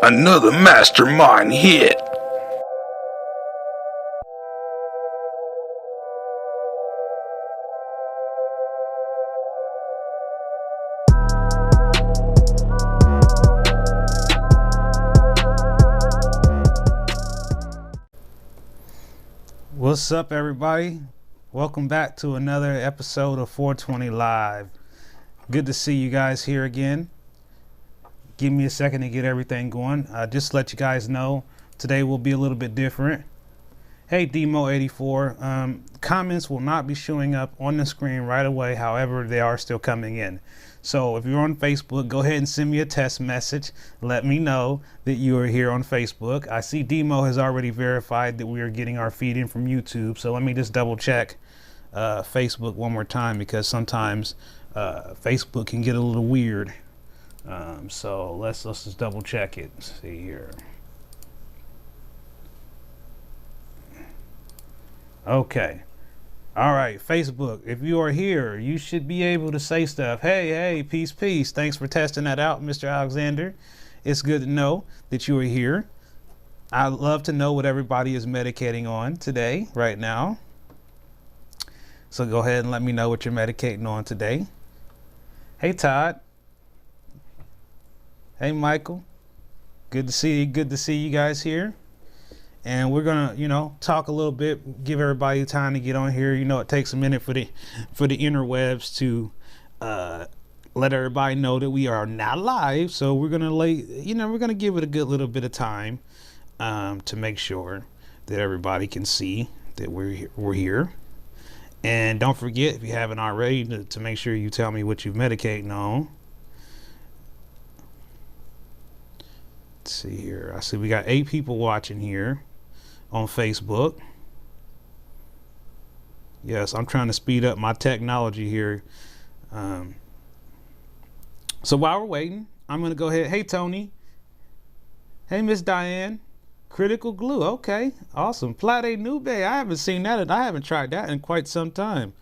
Another mastermind hit. What's up, everybody? Welcome back to another episode of 420 Live. Good to see you guys here again. Give me a second to get everything going. Just to let you guys know, today will be a little bit different. Hey, Demo84, comments will not be showing up on the screen right away. However, they are still coming in. So if you're on Facebook, go ahead and send me a text message. Let me know that you are here on Facebook. I see Demo has already verified that we are getting our feed in from YouTube. So let me just double check Facebook one more time, because sometimes Facebook can get a little weird. So let's just double check it. Let's see here. Okay. All right, Facebook, if you are here, you should be able to say stuff. Hey, peace. Thanks for testing that out, Mr. Alexander. It's good to know that you are here. I'd love to know what everybody is medicating on today, right now. So go ahead and let me know what you're medicating on today. Hey, Todd. Hey, Michael. Good to see you. Good to see you guys here. And we're gonna, talk a little bit, give everybody time to get on here. It takes a minute for the interwebs to let everybody know that we are not live. So we're gonna give it a good little bit of time to make sure that everybody can see that we're here. And don't forget, if you haven't already, to make sure you tell me what you're medicating on. Let's see here. I see we got 8 people watching here on Facebook. Yes, I'm trying to speed up my technology here. So while we're waiting, I'm going to go ahead. Hey, Tony. Hey, Miss Diane. Critical Glue. Okay, awesome. Plate Nube. I haven't seen that. I haven't tried that in quite some time.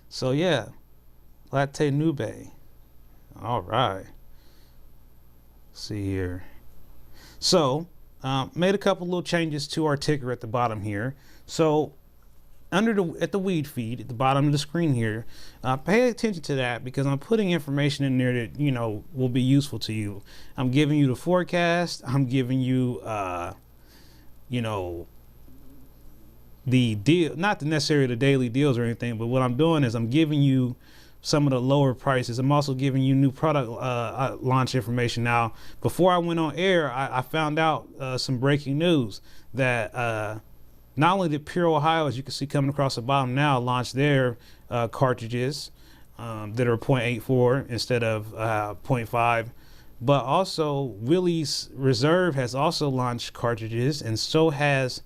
So, yeah. Plate Nube. All right. Let's see here. So, made a couple little changes to our ticker at the bottom here. So, at the weed feed at the bottom of the screen here, pay attention to that, because I'm putting information in there that will be useful to you. I'm giving you the forecast. I'm giving you, the deal, not necessarily the daily deals or anything, but what I'm doing is I'm giving you some of the lower prices. I'm also giving you new product launch information. Now, before I went on air, I found out some breaking news that not only did Pure Ohio, as you can see coming across the bottom now, launch their cartridges that are 0.84 instead of 0.5, but also Willie's Reserve has also launched cartridges, and so has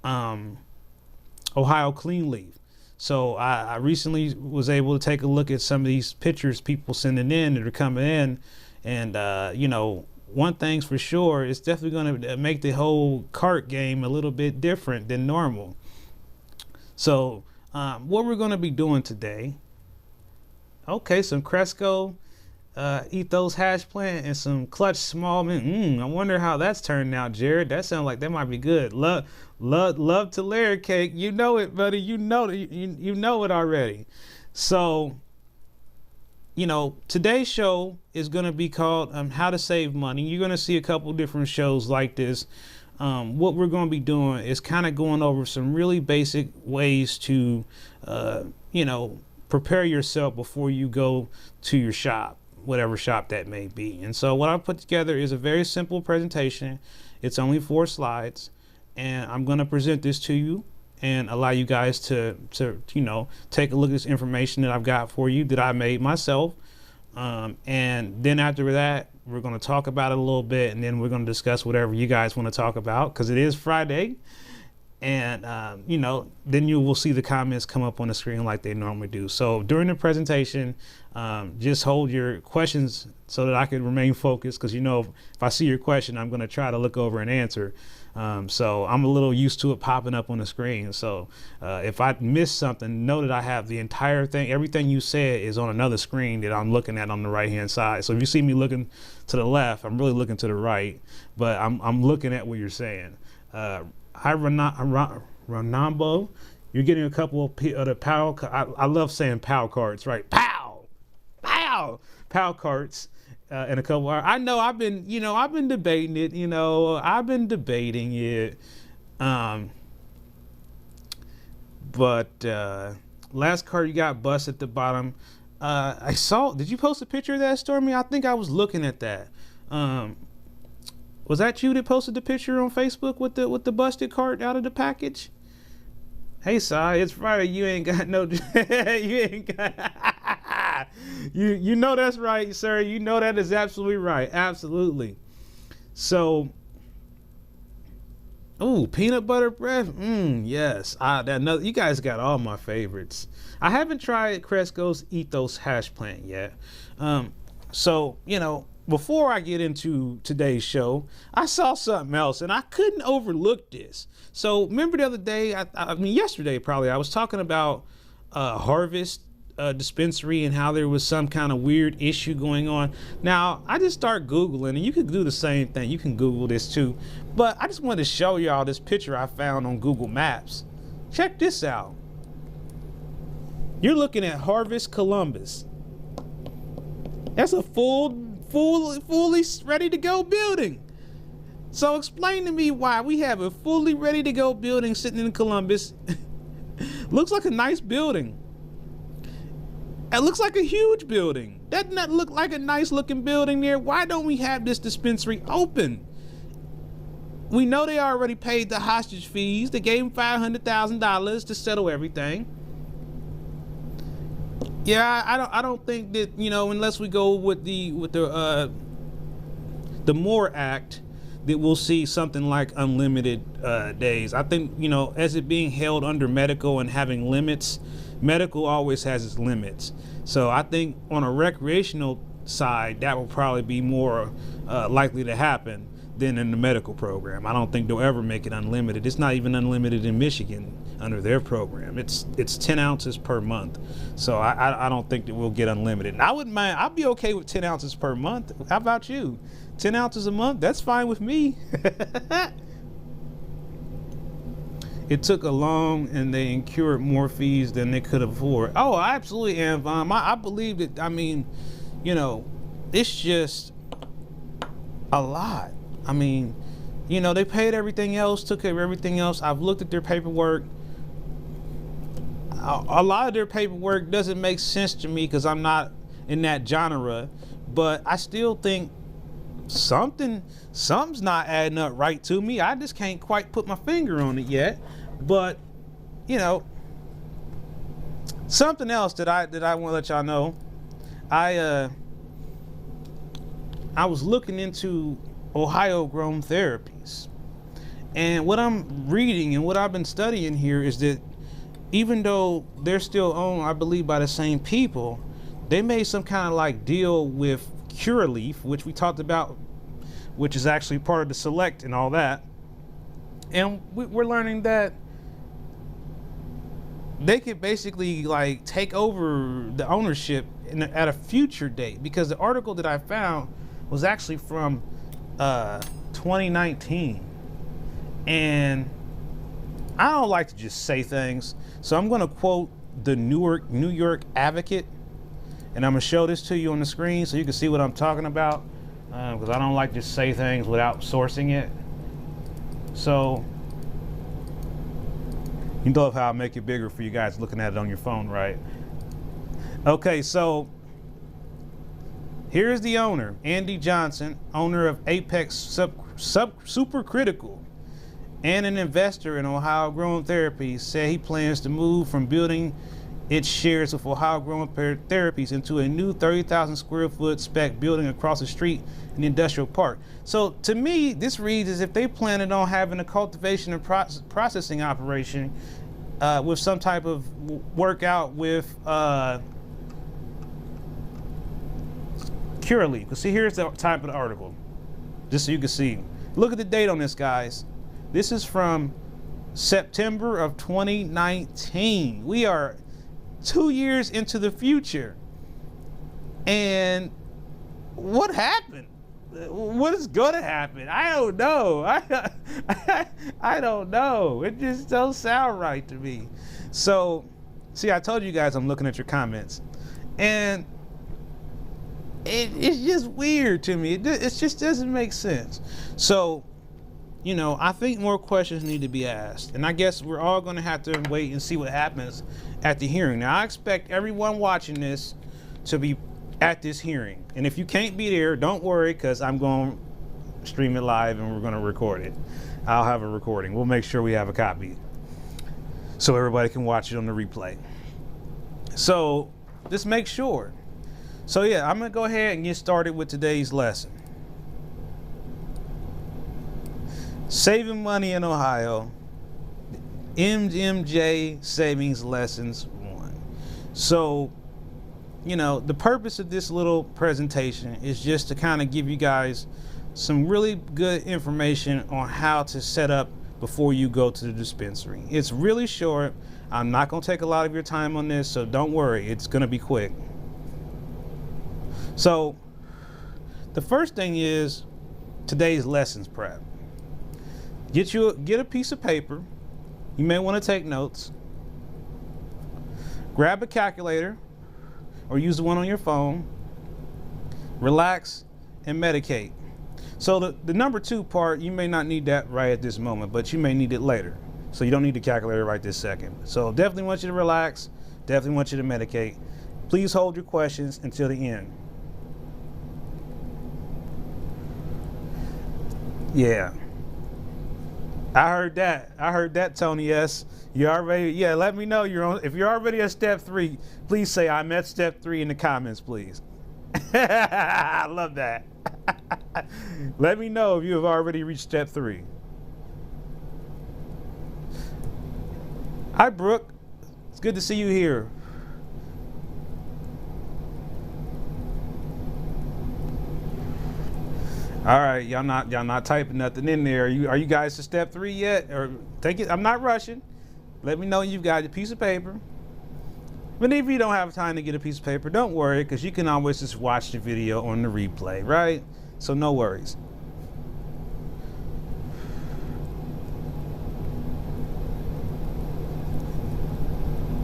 Ohio Clean Leaf. So I recently was able to take a look at some of these pictures people sending in that are coming in, and one thing's for sure, it's definitely going to make the whole cart game a little bit different than normal. So what we're going to be doing today, okay, some Cresco Ethos hash plant and some Clutch small mint. I wonder how that's turning out, Jared. That sounds like that might be good. Love to layer cake. You know it, buddy. You know it already. So, today's show is going to be called How to Save Money. You're going to see a couple different shows like this. What we're going to be doing is kind of going over some really basic ways to, prepare yourself before you go to your shop, whatever shop that may be. And so what I put together is a very simple presentation. It's only 4 slides, and I'm going to present this to you and allow you guys to take a look at this information that I've got for you that I made myself. And then after that, we're going to talk about it a little bit, and then we're going to discuss whatever you guys want to talk about, because it is Friday. And then you will see the comments come up on the screen like they normally do. So during the presentation, just hold your questions so that I can remain focused, because if I see your question, I'm going to try to look over and answer. So I'm a little used to it popping up on the screen. So if I miss something, know that I have the entire thing. Everything you said is on another screen that I'm looking at on the right hand side. So if you see me looking to the left, I'm really looking to the right, but I'm looking at what you're saying. Hi, Renambo. You're getting a couple of the PAL. I love saying PAL cards, right? PAL, PAL cards, and a couple. I know I've been debating it. I've been debating it. But last card you got bust at the bottom. I saw. Did you post a picture of that, Stormy? I think I was looking at that. Was that you that posted the picture on Facebook with the busted card out of the package? Hey, Si, it's Friday. You ain't got no. You ain't got. you know that's right, sir. You know that is absolutely right. Absolutely. So. Ooh, peanut butter bread. Yes. You guys got all my favorites. I haven't tried Cresco's Ethos hash plant yet. So before I get into today's show, I saw something else and I couldn't overlook this. So remember the other day, yesterday probably, I was talking about Harvest Dispensary and how there was some kind of weird issue going on. Now, I just start Googling, and you can do the same thing. You can Google this too. But I just wanted to show y'all this picture I found on Google Maps. Check this out. You're looking at Harvest Columbus. That's a fully ready to go building. So explain to me why we have a fully ready to go building sitting in Columbus. Looks like a nice building. It looks like a huge building. Doesn't that look like a nice looking building there? Why don't we have this dispensary open? We know they already paid the hostage fees. They gave them $500,000 to settle everything. Yeah, I don't think that, unless we go with the MORE Act, that we'll see something like unlimited days. I think, as it being held under medical and having limits, medical always has its limits. So I think on a recreational side, that will probably be more likely to happen than in the medical program. I don't think they'll ever make it unlimited. It's not even unlimited in Michigan under their program. It's 10 ounces per month. So I don't think that we'll get unlimited. And I wouldn't mind. I'd be okay with 10 ounces per month. How about you? 10 ounces a month? That's fine with me. It took a long and they incurred more fees than they could afford. Oh, I absolutely am, Von. I believe that, it's just a lot. They paid everything else, took care of everything else. I've looked at their paperwork. A lot of their paperwork doesn't make sense to me because I'm not in that genre, but I still think something's not adding up right to me. I just can't quite put my finger on it yet. But something else that I want to let y'all know. I was looking into Ohio grown therapies, and what I'm reading and what I've been studying here is that even though they're still owned, I believe, by the same people, they made some kind of like deal with Curaleaf, which we talked about, which is actually part of the Select and all that. And we're learning that they could basically like take over the ownership at a future date, because the article that I found was actually from 2019. And I don't like to just say things, so I'm going to quote the New York Advocate, and I'm going to show this to you on the screen so you can see what I'm talking about, because I don't like to just say things without sourcing it. So you love how I make it bigger for you guys looking at it on your phone, right? Okay, so here's the owner, Andy Johnson, owner of Apex Supercritical, and an investor in Ohio Grown Therapies, said he plans to move from building it shares with Ohio Growing Therapies into a new 30,000 square foot spec building across the street in the industrial park. So to me, this reads as if they planning on having a cultivation and processing operation with some type of workout with Curaleaf. Because see, here's the type of the article, just so you can see. Look at the date on this, guys. This is from September of 2019. We are 2 years into the future. And what happened? What is going to happen? I don't know. I don't know. It just don't sound right to me. So, see, I told you guys I'm looking at your comments. And it's just weird to me. It just doesn't make sense. So, you know, I think more questions need to be asked. And I guess we're all going to have to wait and see what happens at the hearing. Now, I expect everyone watching this to be at this hearing. And if you can't be there, don't worry, because I'm going to stream it live and we're going to record it. I'll have a recording. We'll make sure we have a copy so everybody can watch it on the replay. So just make sure. So yeah, I'm going to go ahead and get started with today's lesson. Saving money in Ohio, MMJ Savings Lessons 1. So, you know, the purpose of this little presentation is just to kind of give you guys some really good information on how to set up before you go to the dispensary. It's really short. I'm not going to take a lot of your time on this, so don't worry. It's going to be quick. So, the first thing is today's lessons prep. Get a piece of paper. You may want to take notes. Grab a calculator or use the one on your phone. Relax and medicate. So the number 2 part, you may not need that right at this moment, but you may need it later. So you don't need the calculator right this second. So definitely want you to relax. Definitely want you to medicate. Please hold your questions until the end. Yeah. I heard that, Tony S. You already, yeah, let me know if you're already at step 3, please say I'm at step 3 in the comments, please. I love that. Let me know if you have already reached step 3. Hi, Brooke. It's good to see you here. All right, y'all not typing nothing in there. Are you guys to step 3 yet? Or take it. I'm not rushing. Let me know you've got a piece of paper. But if you don't have time to get a piece of paper, don't worry, because you can always just watch the video on the replay, right? So no worries.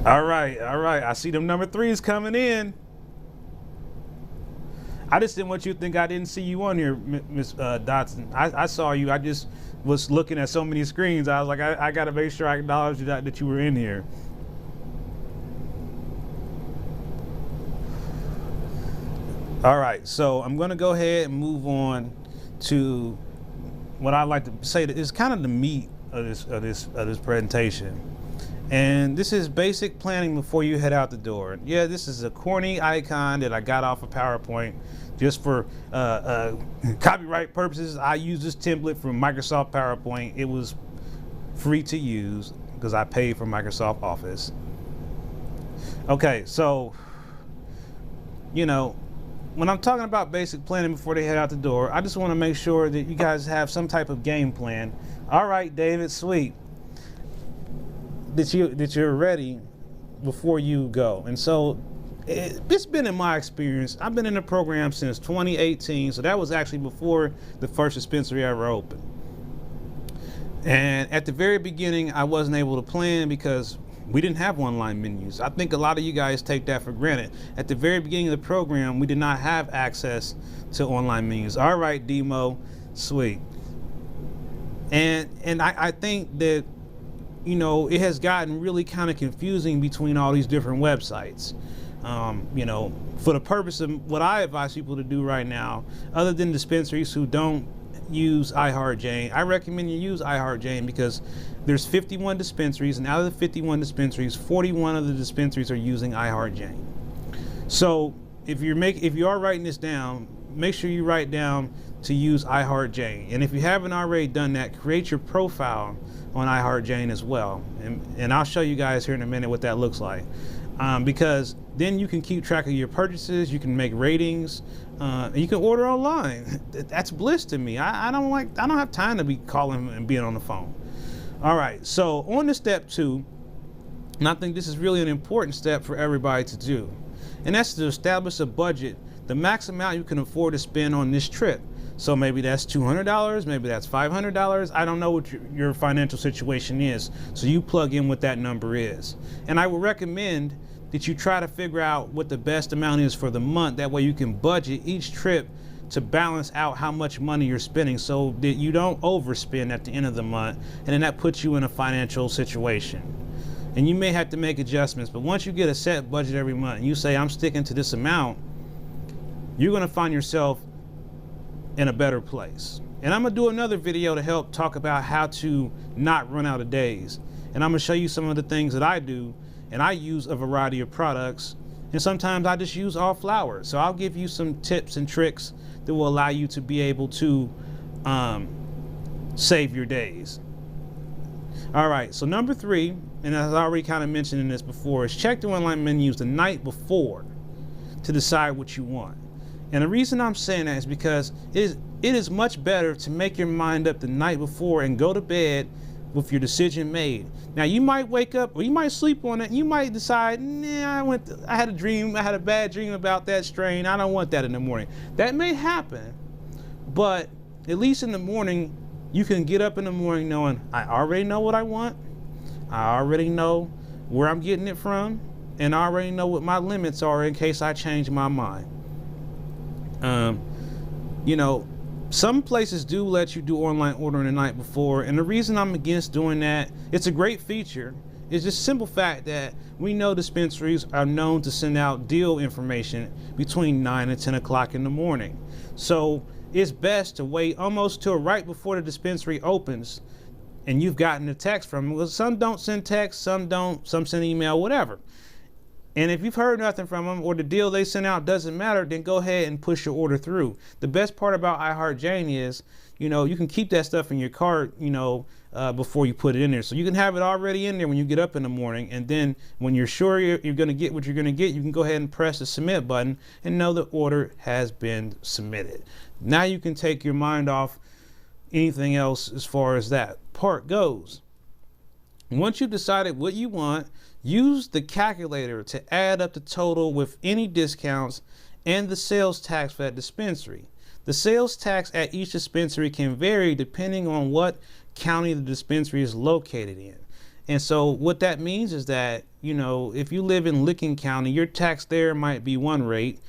All right. I see them number 3s coming in. I just didn't want you to think I didn't see you on here, Miss Dotson. I saw you. I just was looking at so many screens. I was like, I got to make sure I acknowledge that you were in here. All right, so I'm going to go ahead and move on to what I like to say is kind of the meat of this presentation. And this is basic planning before you head out the door. Yeah, this is a corny icon that I got off of PowerPoint just for copyright purposes. I use this template from Microsoft PowerPoint. It was free to use because I paid for Microsoft Office. Okay, so, you know, when I'm talking about basic planning before they head out the door, I just want to make sure that you guys have some type of game plan. All right, David, sweet. That you're ready before you go. And so it's been in my experience. I've been in the program since 2018, so that was actually before the first dispensary ever opened. And at the very beginning, I wasn't able to plan because we didn't have online menus. I think a lot of you guys take that for granted. At the very beginning of the program, we did not have access to online menus. All right, Demo, sweet. And I think that, you know, it has gotten really kind of confusing between all these different websites. You know, for the purpose of what I advise people to do right now, other than dispensaries who don't use iHeartJane. I recommend you use iHeartJane because there's 51 dispensaries, and out of the 51 dispensaries, 41 of the dispensaries are using iHeartJane. So if you are writing this down, make sure you write down to use iHeartJane. And if you haven't already done that, create your profile on iHeartJane as well. And I'll show you guys here in a minute what that looks like. Because then you can keep track of your purchases, you can make ratings, and you can order online. That's bliss to me. I don't have time to be calling and being on the phone. All right, so on to step 2, and I think this is really an important step for everybody to do, and that's to establish a budget, the max amount you can afford to spend on this trip. So maybe that's $200, maybe that's $500. I don't know what your financial situation is. So you plug in what that number is. And I would recommend that you try to figure out what the best amount is for the month. That way you can budget each trip to balance out how much money you're spending so that you don't overspend at the end of the month. And then that puts you in a financial situation. And you may have to make adjustments, but once you get a set budget every month and you say, I'm sticking to this amount, you're gonna find yourself in a better place. And I'm gonna do another video to help talk about how to not run out of days. And I'm gonna show you some of the things that I do, and I use a variety of products, and sometimes I just use all flour. So I'll give you some tips and tricks that will allow you to be able to save your days. All right, so number 3, and as I already kind of mentioned in this before, is check the online menus the night before to decide what you want. And the reason I'm saying that is because it is much better to make your mind up the night before and go to bed with your decision made. Now you might wake up or you might sleep on it and you might decide, nah, I had a bad dream about that strain. I don't want that in the morning. That may happen, but at least in the morning, you can get up in the morning knowing I already know what I want. I already know where I'm getting it from, and I already know what my limits are in case I change my mind. You know, some places do let you do online ordering the night before, and the reason I'm against doing that, it's a great feature. It's just simple fact that we know dispensaries are known to send out deal information between 9 and 10 o'clock in the morning. So it's best to wait almost till right before the dispensary opens and you've gotten a text from them. Well, some don't send text, some don't, some send email, whatever. And if you've heard nothing from them or the deal they sent out doesn't matter, then go ahead and push your order through. The best part about iHeartJane is, you know, you can keep that stuff in your cart, you know, before you put it in there. So you can have it already in there when you get up in the morning. And then when you're sure you're going to get what you're going to get, you can go ahead and press the submit button and know the order has been submitted. Now you can take your mind off anything else as far as that part goes. Once you've decided what you want, use the calculator to add up the total with any discounts and the sales tax for that dispensary. The sales tax at each dispensary can vary depending on what county the dispensary is located in. And so what that means is that, you know, if you live in Licking County, your tax there might be one rate.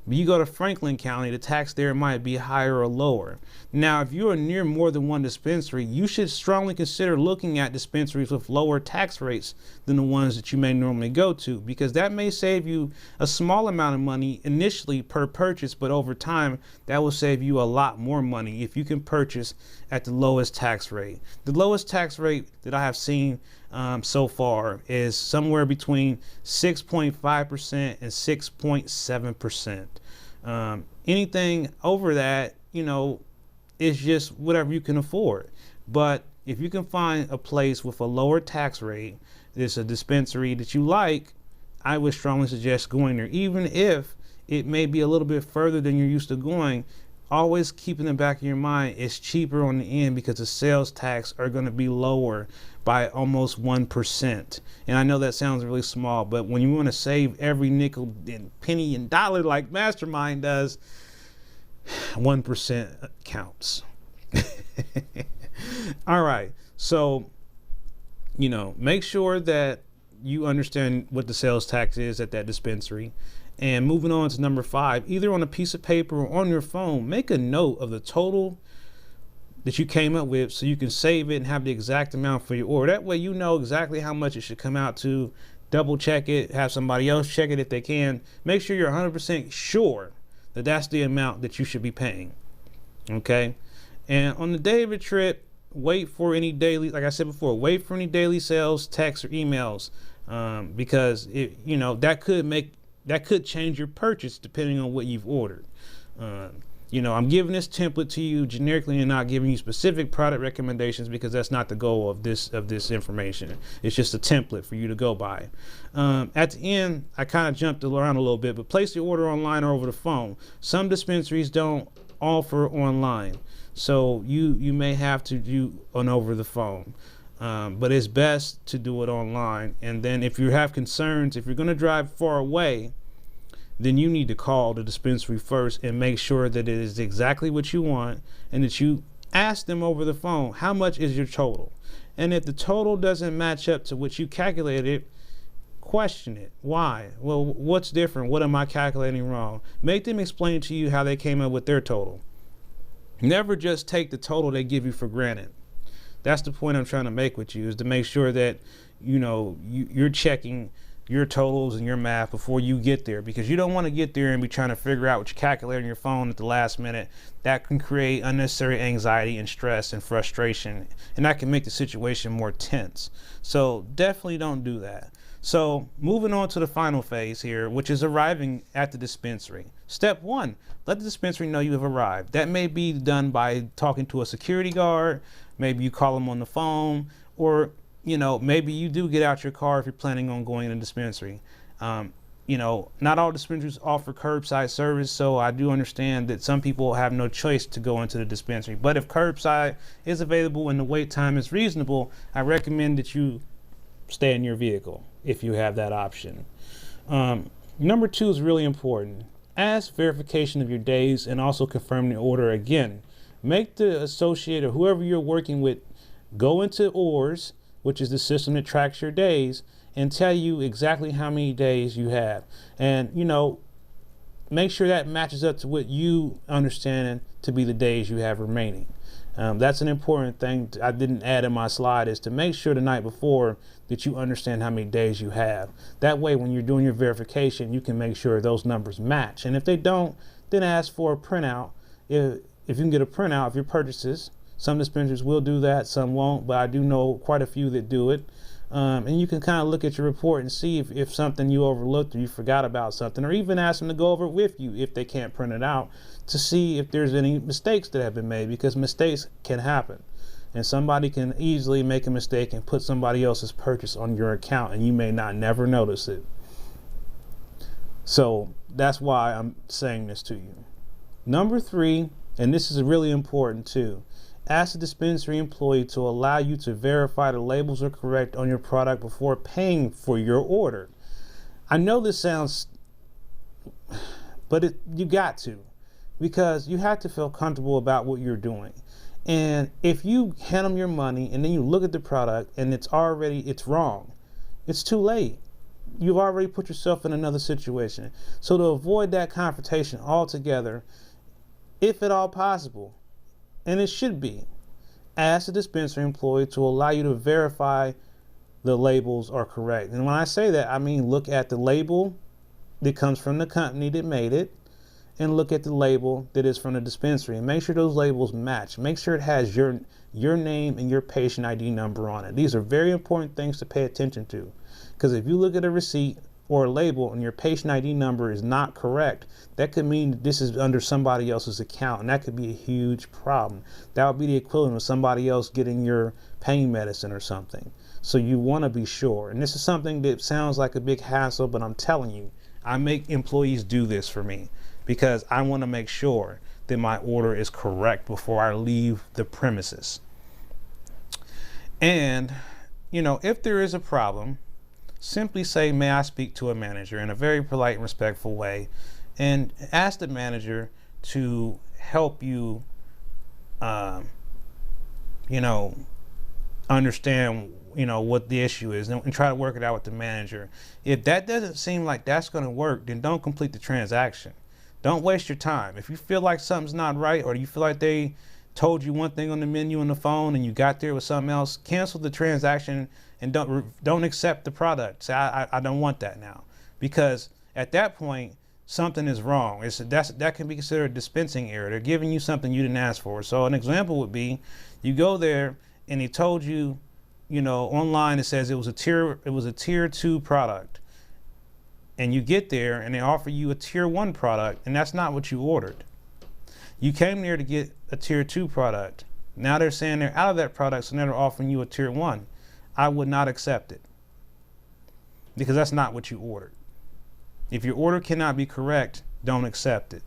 But you go to Franklin County, the tax there might be higher or lower. Now, if you are near more than one dispensary, you should strongly consider looking at dispensaries with lower tax rates than the ones that you may normally go to, because that may save you a small amount of money initially per purchase, but over time, that will save you a lot more money if you can purchase at the lowest tax rate. The lowest tax rate that I have seen so far is somewhere between 6.5% and 6.7%. Anything over that, you know, is just whatever you can afford. But if you can find a place with a lower tax rate, there's a dispensary that you like, I would strongly suggest going there, even if it may be a little bit further than you're used to going. Always keep in the back of your mind, it's cheaper on the end because the sales tax are going to be lower by almost 1%. And I know that sounds really small, but when you want to save every nickel and penny and dollar like Mastermind does, 1% counts. All right. So, you know, make sure that you understand what the sales tax is at that dispensary. And moving on to number 5, either on a piece of paper or on your phone, make a note of the total that you came up with so you can save it and have the exact amount for your order. That way you know exactly how much it should come out to. Double check it, have somebody else check it if they can. Make sure you're 100% sure that that's the amount that you should be paying. Okay? And on the day of your trip, wait for any daily, like I said before, wait for any daily sales, texts, or emails, because that could change your purchase depending on what you've ordered. I'm giving this template to you generically and not giving you specific product recommendations, because that's not the goal of this information. It's just a template for you to go by. At the end, I kind of jumped around a little bit, but place the order online or over the phone. Some dispensaries don't offer online, so you may have to do an over the phone. But it's best to do it online. And then if you have concerns, if you're going to drive far away, then you need to call the dispensary first and make sure that it is exactly what you want, and that you ask them over the phone, how much is your total? And if the total doesn't match up to what you calculated, question it. Why? Well, what's different? What am I calculating wrong? Make them explain to you how they came up with their total. Never just take the total they give you for granted. That's the point I'm trying to make with you, is to make sure that you're checking your totals and your math before you get there, because you don't want to get there and be trying to figure out what you calculate on your phone at the last minute. That can create unnecessary anxiety and stress and frustration, and that can make the situation more tense. So definitely don't do that. So moving on to the final phase here, which is arriving at the dispensary. Step 1, let the dispensary know you have arrived. That may be done by talking to a security guard. Maybe you call them on the phone, or maybe you do get out your car if you're planning on going to the dispensary. Not all dispensaries offer curbside service, so I do understand that some people have no choice to go into the dispensary. But if curbside is available and the wait time is reasonable, I recommend that you stay in your vehicle if you have that option. Number 2 is really important. Ask verification of your days and also confirm the order again. Make the associate or whoever you're working with go into ORS, which is the system that tracks your days, and tell you exactly how many days you have. And, make sure that matches up to what you understand to be the days you have remaining. That's an important thing I didn't add in my slide, is to make sure the night before that you understand how many days you have. That way, when you're doing your verification, you can make sure those numbers match. And if they don't, then ask for a printout. If you can get a printout of your purchases. Some dispensaries will do that, some won't, but I do know quite a few that do it. And you can kind of look at your report and see if something you overlooked or you forgot about something, or even ask them to go over it with you if they can't print it out, to see if there's any mistakes that have been made, because mistakes can happen. And somebody can easily make a mistake and put somebody else's purchase on your account, and you may not never notice it. So that's why I'm saying this to you. Number 3, and this is really important too, ask the dispensary employee to allow you to verify the labels are correct on your product before paying for your order. I know this sounds, but you got to, because you have to feel comfortable about what you're doing. And if you hand them your money and then you look at the product and it's wrong, it's too late. You've already put yourself in another situation. So to avoid that confrontation altogether, if at all possible, and it should be, ask the dispensary employee to allow you to verify the labels are correct. And when I say that, I mean look at the label that comes from the company that made it, and look at the label that is from the dispensary, and make sure those labels match. Make sure it has your name and your patient ID number on it. These are very important things to pay attention to, because if you look at a receipt or a label and your patient ID number is not correct, that could mean that this is under somebody else's account, and that could be a huge problem. That would be the equivalent of somebody else getting your pain medicine or something. So you want to be sure. And this is something that sounds like a big hassle, but I'm telling you, I make employees do this for me, because I want to make sure that my order is correct before I leave the premises. And, if there is a problem, simply say, may I speak to a manager, in a very polite and respectful way, and ask the manager to help you, understand, what the issue is, and try to work it out with the manager. If that doesn't seem like that's going to work, then don't complete the transaction. Don't waste your time. If you feel like something's not right, or you feel like they told you one thing on the menu on the phone and you got there with something else, cancel the transaction and don't accept the product. Say, I don't want that now. Because at that point, something is wrong. That can be considered a dispensing error. They're giving you something you didn't ask for. So an example would be, you go there and they told you, online it says it was a tier 2 product, and you get there and they offer you a tier 1 product, and that's not what you ordered. You came there to get a tier 2 product. Now they're saying they're out of that product, so now they're offering you a tier 1. I would not accept it, because that's not what you ordered. If your order cannot be correct, don't accept it.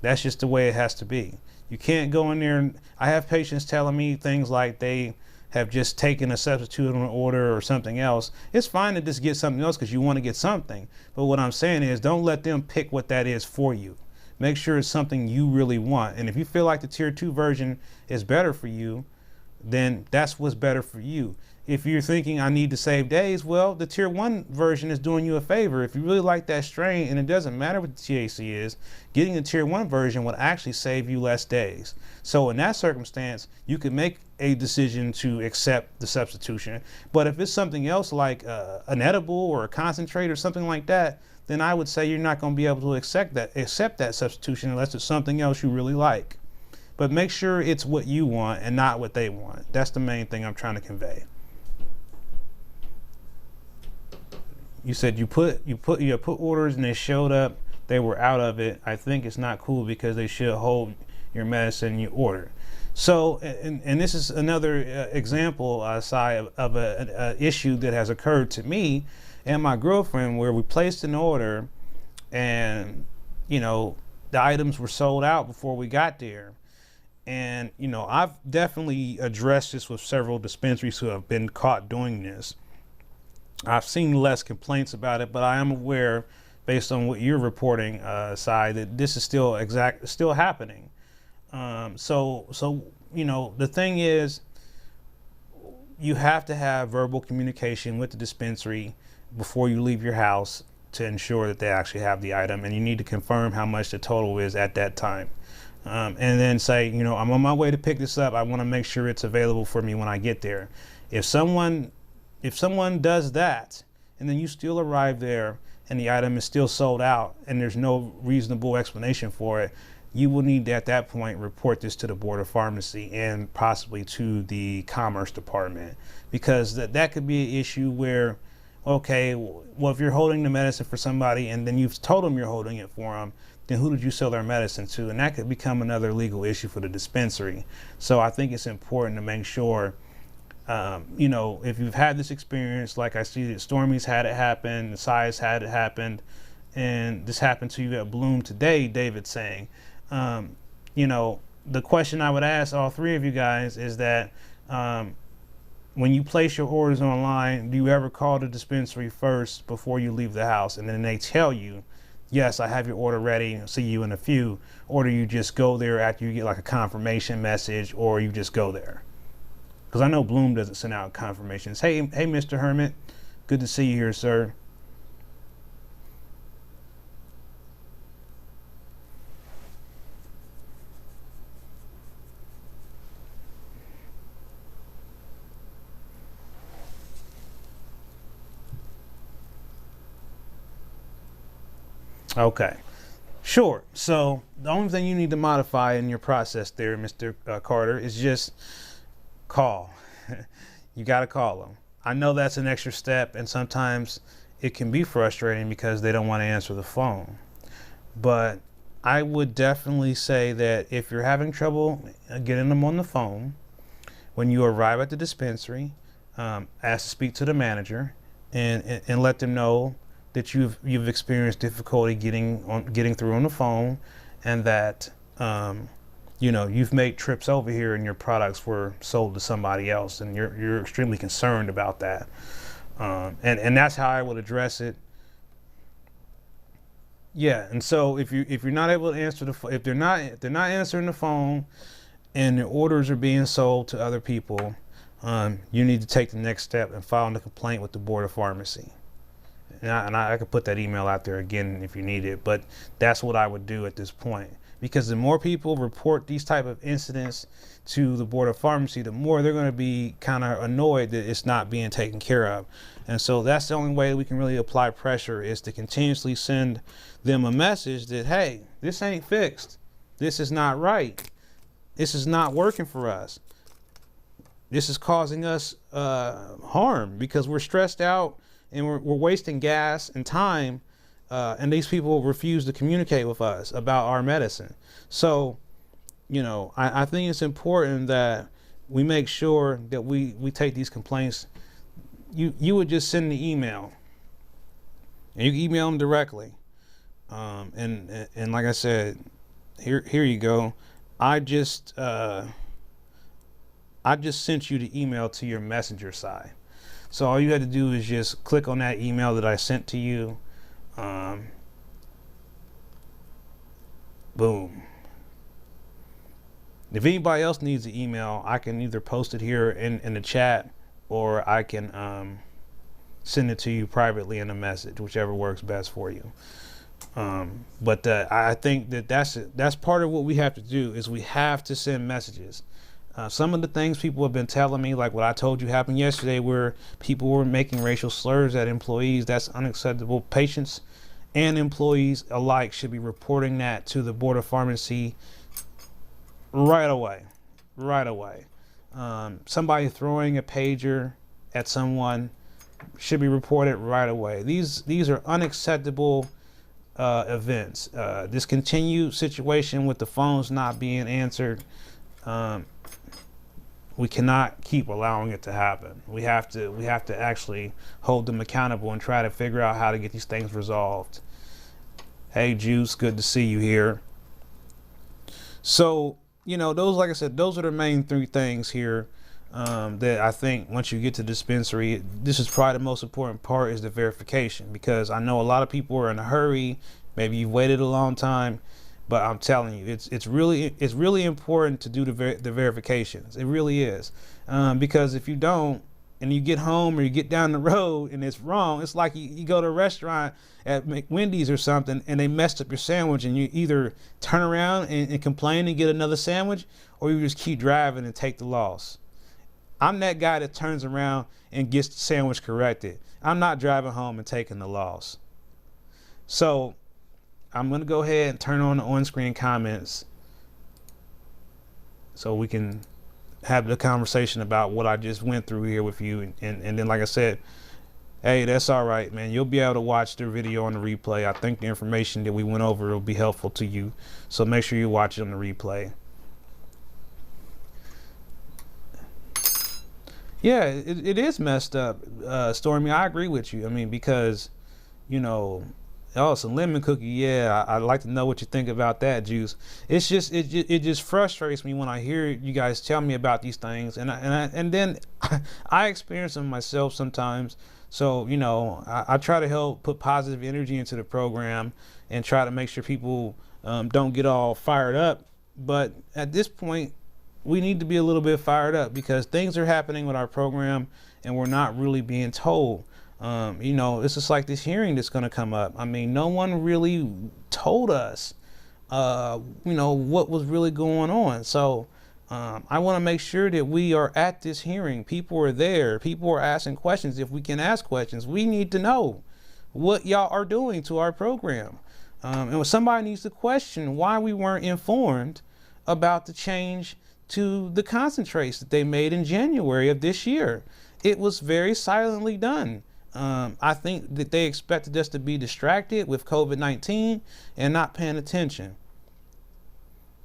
That's just the way it has to be. You can't go in there and I have patients telling me things like they have just taken a substitute on an order or something else. It's fine to just get something else because you want to get something. But what I'm saying is, don't let them pick what that is for you. Make sure it's something you really want. And if you feel like the tier 2 version is better for you, then that's what's better for you. If you're thinking I need to save days, well, the tier 1 version is doing you a favor. If you really like that strain, and it doesn't matter what the THC is, getting the tier 1 version would actually save you less days. So in that circumstance, you can make a decision to accept the substitution. But if it's something else like an edible or a concentrate or something like that, then I would say you're not going to be able to accept that substitution unless it's something else you really like. But make sure it's what you want and not what they want. That's the main thing I'm trying to convey. You said you put orders and they showed up, they were out of it. I think it's not cool because they should hold your medicine you ordered. So, and this is another example aside of an issue that has occurred to me and my girlfriend, where we placed an order and, the items were sold out before we got there. And, I've definitely addressed this with several dispensaries who have been caught doing this. I've seen less complaints about it, but I am aware, based on what you're reporting, Sai, that this is still happening. So the thing is, you have to have verbal communication with the dispensary before you leave your house to ensure that they actually have the item, and you need to confirm how much the total is at that time. And then say, I'm on my way to pick this up. I want to make sure it's available for me when I get there. If someone does that, and then you still arrive there and the item is still sold out and there's no reasonable explanation for it, you will need to, at that point, report this to the Board of Pharmacy and possibly to the Commerce Department, because that could be an issue where, okay, well, if you're holding the medicine for somebody and then you've told them you're holding it for them, then who did you sell their medicine to? And that could become another legal issue for the dispensary. So I think it's important to make sure, if you've had this experience, like I see that Stormy's had it happen, the Sai's had it happen, and this happened to you at Bloom today, David's saying, the question I would ask all three of you guys is that, when you place your orders online, do you ever call the dispensary first before you leave the house? And then they tell you, yes, I have your order ready, I'll see you in a few. Or do you just go there after you get like a confirmation message, or you just go there? Because I know Bloom doesn't send out confirmations. Hey, Mr. Hermit, good to see you here, sir. Okay, sure. So the only thing you need to modify in your process there, Mr. Carter, is just call. You got to call them. I know that's an extra step, and sometimes it can be frustrating because they don't want to answer the phone. But I would definitely say that if you're having trouble getting them on the phone, when you arrive at the dispensary, ask to speak to the manager and let them know that you've experienced difficulty getting through on the phone, and that you've made trips over here and your products were sold to somebody else, and you're extremely concerned about that. And that's how I would address it. Yeah, and so if you're not able to answer if they're not answering the phone, and the orders are being sold to other people, you need to take the next step and file a complaint with the Board of Pharmacy. And I could put that email out there again if you need it, but that's what I would do at this point, because the more people report these type of incidents to the Board of Pharmacy, the more they're going to be kind of annoyed that it's not being taken care of. And so that's the only way we can really apply pressure, is to continuously send them a message that, hey, this ain't fixed. This is not right. This is not working for us. This is causing us harm because we're stressed out and we're wasting gas and time. And these people refuse to communicate with us about our medicine. So, I think it's important that we make sure that we take these complaints. You would just send the email, and you can email them directly. And like I said, here you go. I just sent you the email to your messenger side. So all you had to do is just click on that email that I sent to you. Boom. If anybody else needs the email, I can either post it here in the chat, or I can send it to you privately in a message, whichever works best for you. But I think that's part of what we have to do, is we have to send messages. Some of the things people have been telling me, like what I told you happened yesterday, where people were making racial slurs at employees, that's unacceptable. Patients and employees alike should be reporting that to the Board of Pharmacy right away. Somebody throwing a pager at someone should be reported right away. These are unacceptable events. This continued situation with the phones not being answered, we cannot keep allowing it to happen. We have to actually hold them accountable and try to figure out how to get these things resolved. Hey Juice, good to see you here. So, those, like I said, those are the main three things here that I think once you get to dispensary, this is probably the most important part, is the verification, because I know a lot of people are in a hurry. Maybe you've waited a long time, but I'm telling you, it's really important to do the verifications. It really is, because if you don't, and you get home or you get down the road and it's wrong, it's like you go to a restaurant at Wendy's or something and they messed up your sandwich, and you either turn around and complain and get another sandwich, or you just keep driving and take the loss. I'm that guy that turns around and gets the sandwich corrected. I'm not driving home and taking the loss. So I'm going to go ahead and turn on the on-screen comments so we can have the conversation about what I just went through here with you. And then, like I said, hey, that's all right, man. You'll be able to watch the video on the replay. I think the information that we went over will be helpful to you. So make sure you watch it on the replay. Yeah, it is messed up, Stormy. I agree with you. I mean, because, oh, some lemon cookie. Yeah, I'd like to know what you think about that, Juice. It's just it just frustrates me when I hear you guys tell me about these things, and then I experience them myself sometimes. So I try to help put positive energy into the program and try to make sure people don't get all fired up. But at this point, we need to be a little bit fired up, because things are happening with our program and we're not really being told. It's just like this hearing that's going to come up. I mean, no one really told us, what was really going on. So I want to make sure that we are at this hearing. People are there. People are asking questions. If we can ask questions, we need to know what y'all are doing to our program. And when somebody needs to question why we weren't informed about the change to the concentrates that they made in January of this year. It was very silently done. I think that they expected us to be distracted with COVID-19 and not paying attention.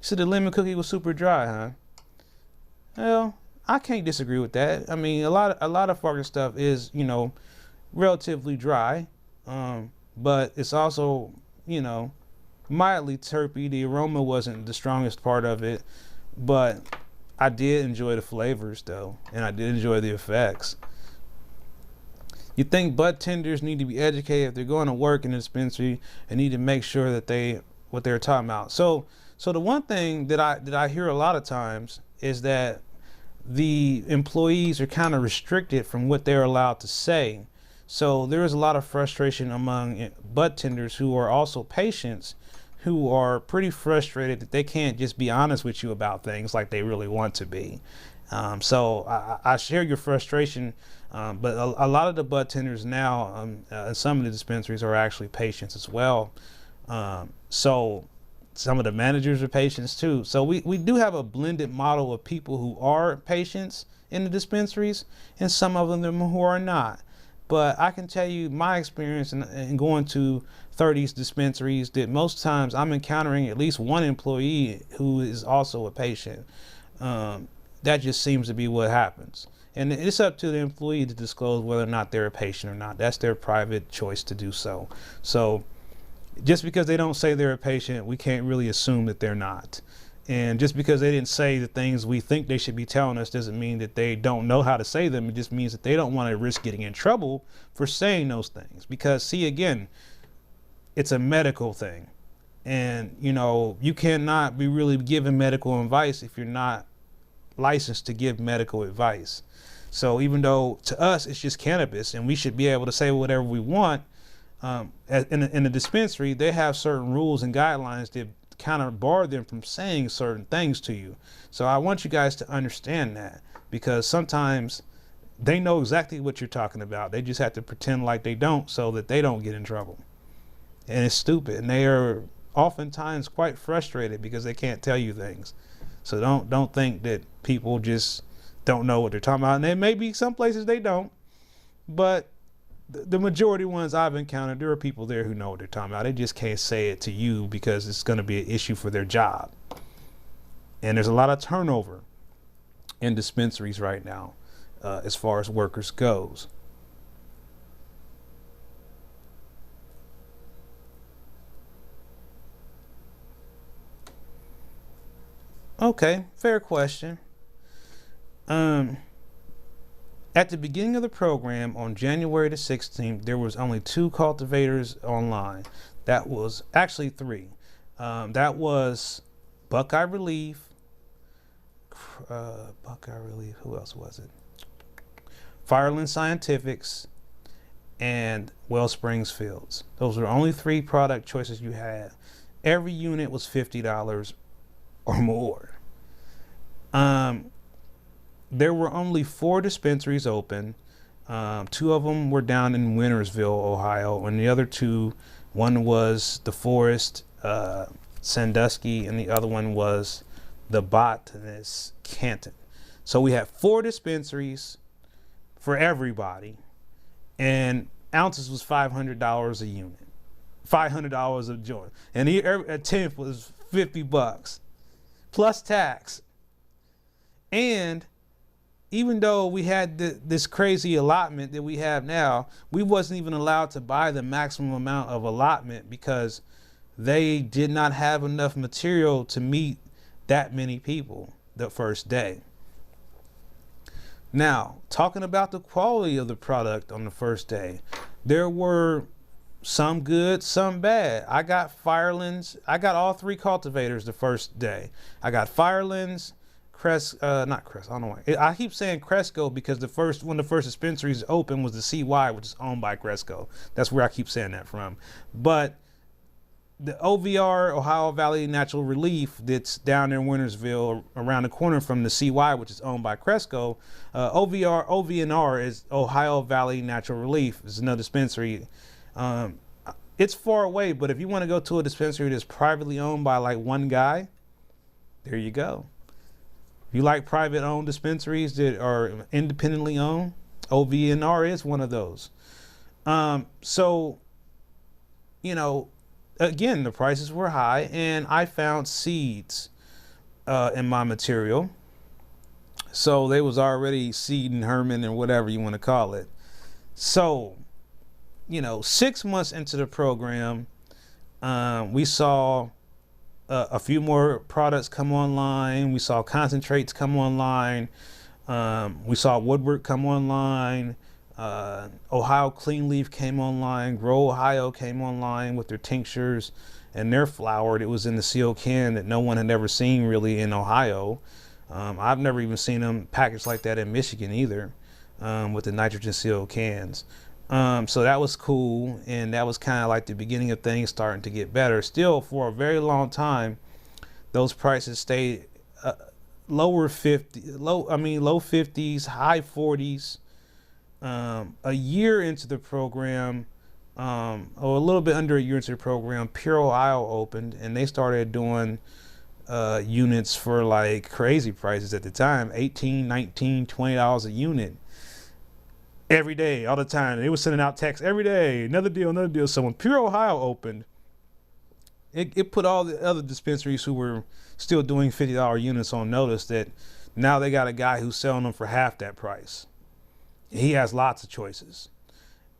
So the lemon cookie was super dry, huh? Well, I can't disagree with that. I mean, a lot of fucking stuff is, relatively dry, but it's also, mildly terpy. The aroma wasn't the strongest part of it, but I did enjoy the flavors though, and I did enjoy the effects. You think bud tenders need to be educated if they're going to work in the dispensary and need to make sure that what they're talking about. So the one thing that I hear a lot of times is that the employees are kind of restricted from what they're allowed to say. So there is a lot of frustration among bud tenders who are also patients, who are pretty frustrated that they can't just be honest with you about things like they really want to be. So I share your frustration, but a lot of the bud tenders now, in some of the dispensaries, are actually patients as well. So some of the managers are patients too. So we do have a blended model of people who are patients in the dispensaries and some of them who are not. But I can tell you my experience in going to 30s dispensaries that most times I'm encountering at least one employee who is also a patient. That just seems to be what happens. And it's up to the employee to disclose whether or not they're a patient or not. That's their private choice to do so. So just because they don't say they're a patient, we can't really assume that they're not. And just because they didn't say the things we think they should be telling us doesn't mean that they don't know how to say them. It just means that they don't want to risk getting in trouble for saying those things. Because, see, again, it's a medical thing. And, you know, you cannot be really giving medical advice if you're not licensed to give medical advice. So even though to us it's just cannabis and we should be able to say whatever we want, in the dispensary, they have certain rules and guidelines that kind of bar them from saying certain things to you. So I want you guys to understand that, because sometimes they know exactly what you're talking about. They just have to pretend like they don't so that they don't get in trouble. And it's stupid. And they are oftentimes quite frustrated because they can't tell you things. So don't think that people just don't know what they're talking about. And there may be some places they don't, but the majority ones I've encountered, there are people there who know what they're talking about. They just can't say it to you because it's going to be an issue for their job. And there's a lot of turnover in dispensaries right now, as far as workers goes. Okay, fair question. At the beginning of the program on January the 16th, there was only 2 cultivators online. That was actually 3. That was Buckeye Relief. Who else was it? Fireland Scientifics and Wellsprings Fields. Those were the only 3 product choices you had. Every unit was $50 or more. There were only 4 dispensaries open. 2 of them were down in Wintersville, Ohio, and the other 2, one was the Forest, Sandusky, and the other one was the Botanist, Canton. So we had 4 dispensaries for everybody, and ounces was $500 a unit, $500 a joint, and a tenth was $50 plus tax. And even though we had this crazy allotment that we have now, we wasn't even allowed to buy the maximum amount of allotment because they did not have enough material to meet that many people the first day. Now, talking about the quality of the product on the first day, there were some good, some bad. I got Firelands. I got all 3 cultivators the first day. I got Firelands, not Crest. I don't know why. I keep saying Cresco because one of the first dispensaries open was the CY, which is owned by Cresco. That's where I keep saying that from. But the OVR, Ohio Valley Natural Relief, that's down there in Wintersville, around the corner from the CY, which is owned by Cresco. OVNR is Ohio Valley Natural Relief. It's another dispensary. It's far away, but if you want to go to a dispensary that's privately owned by like one guy, there you go. If you like private owned dispensaries that are independently owned, OVNR is one of those. So, you know, again, the prices were high, and I found seeds in my material. So they was already seeding Herman and whatever you want to call it. So, you know, 6 months into the program, we saw a few more products come online. We saw concentrates come online. We saw Woodward come online. Ohio Clean Leaf came online. Grow Ohio came online with their tinctures and their flower that was in the sealed can that no one had ever seen really in Ohio. I've never even seen them packaged like that in Michigan either, with the nitrogen sealed cans. So that was cool, and that was kind of like the beginning of things starting to get better. Still, for a very long time, those prices stayed low 50s, high 40s. A year into the program, or a little bit under a year into the program, Pure Ohio opened, and they started doing units for like crazy prices at the time, $18, $19, $20 a unit. Every day, all the time. They were sending out texts every day, another deal, another deal. So when Pure Ohio opened, it put all the other dispensaries who were still doing $50 units on notice that now they got a guy who's selling them for half that price. He has lots of choices,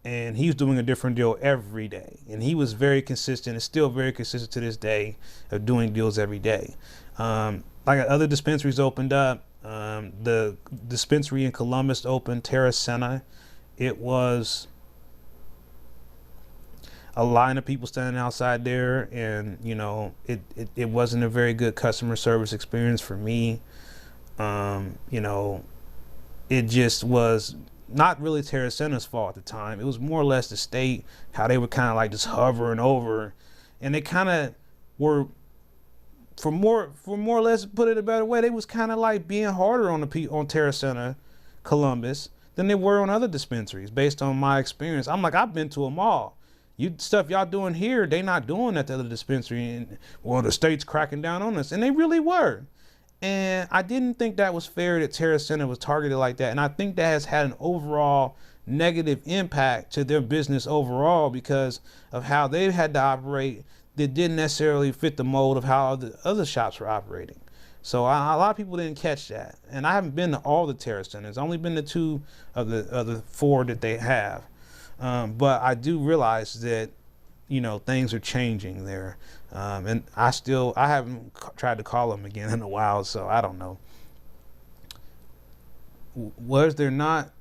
and he's doing a different deal every day. And he was very consistent, and still very consistent to this day, of doing deals every day. Like other dispensaries opened up. The dispensary in Columbus opened, Terra Sena. It was a line of people standing outside there, and it wasn't a very good customer service experience for me. It just was not really Terra Sena's fault at the time. It was more or less the state, how they were kind of like just hovering over, and they kind of were, for more or less, put it a better way, they was kind of like being harder on on Terra Sena, Columbus, than they were on other dispensaries, based on my experience. I'm like, I've been to them all. You stuff y'all doing here, they not doing at the other dispensary, and well, the state's cracking down on us, and they really were. And I didn't think that was fair that Terra Sena was targeted like that, and I think that has had an overall negative impact to their business overall because of how they've had to operate that didn't necessarily fit the mold of how the other shops were operating. So a lot of people didn't catch that, and I haven't been to all the Terra Centers. I've only been to 2 of the 4 that they have, but I do realize that things are changing there, and I haven't tried to call them again in a while, so I don't know. Was there not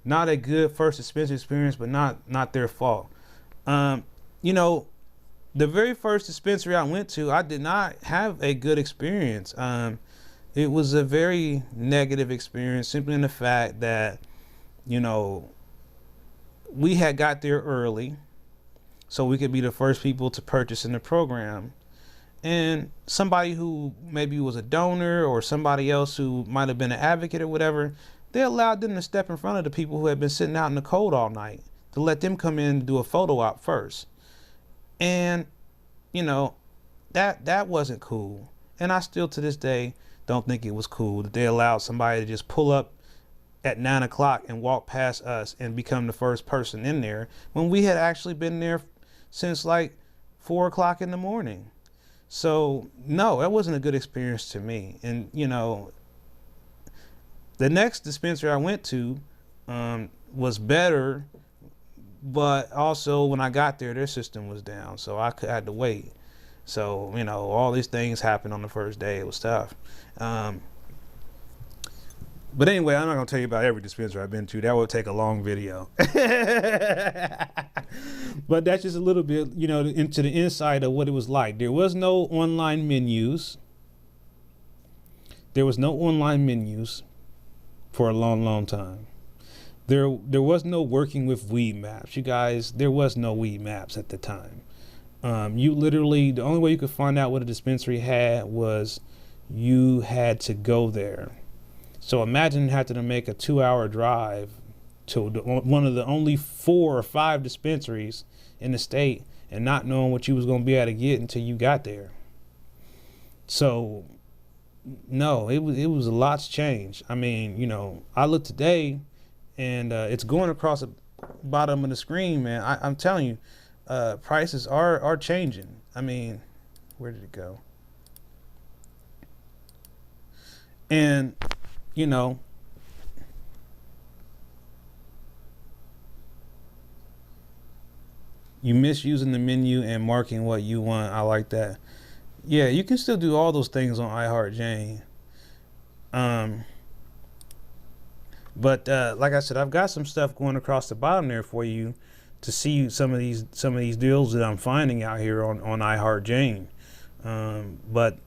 a good first dispensary experience, but not their fault? The very first dispensary I went to, I did not have a good experience. It was a very negative experience, simply in the fact that, we had got there early, so we could be the first people to purchase in the program. And somebody who maybe was a donor, or somebody else who might have been an advocate or whatever, they allowed them to step in front of the people who had been sitting out in the cold all night, to let them come in and do a photo op first. And that wasn't cool, and I still to this day don't think it was cool that they allowed somebody to just pull up at 9 o'clock and walk past us and become the first person in there, when we had actually been there since like 4 o'clock in the morning. So no, that wasn't a good experience to me. And the next dispensary I went to was better, but also when I got there, their system was down, so I had to wait. So all these things happened on the first day. It was tough. But anyway, I'm not gonna tell you about every dispensary I've been to. That would take a long video. But that's just a little bit, into the inside of what it was like. There was no online menus. There was no online menus for a long, long time. There was no working with weed maps. You guys, there was no weed maps at the time. You literally, the only way you could find out what a dispensary had was you had to go there. So imagine having to make a 2-hour drive to one of the only 4 or 5 dispensaries in the state, and not knowing what you was going to be able to get until you got there. So no, it was a lot's changed. I mean, I look today, and it's going across the bottom of the screen, man. I'm telling you, prices are changing. I mean, where did it go? And you misusing the menu and marking what you want. I like that. Yeah, you can still do all those things on iHeartJane. But like I said, I've got some stuff going across the bottom there for you to see some of these deals that I'm finding out here on iHeartJane. But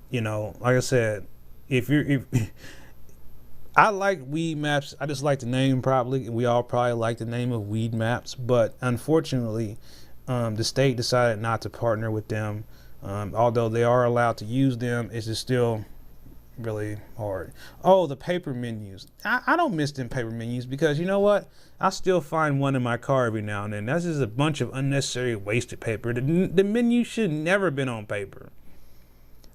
like I said, if I like weed maps. I just like the name probably. We all probably like the name of weed maps, but unfortunately, the state decided not to partner with them. Although they are allowed to use them, it's just still really hard. Oh, the paper menus. I don't miss them paper menus because you know what? I still find one in my car every now and then. That's just a bunch of unnecessary wasted paper. The menu should never been on paper.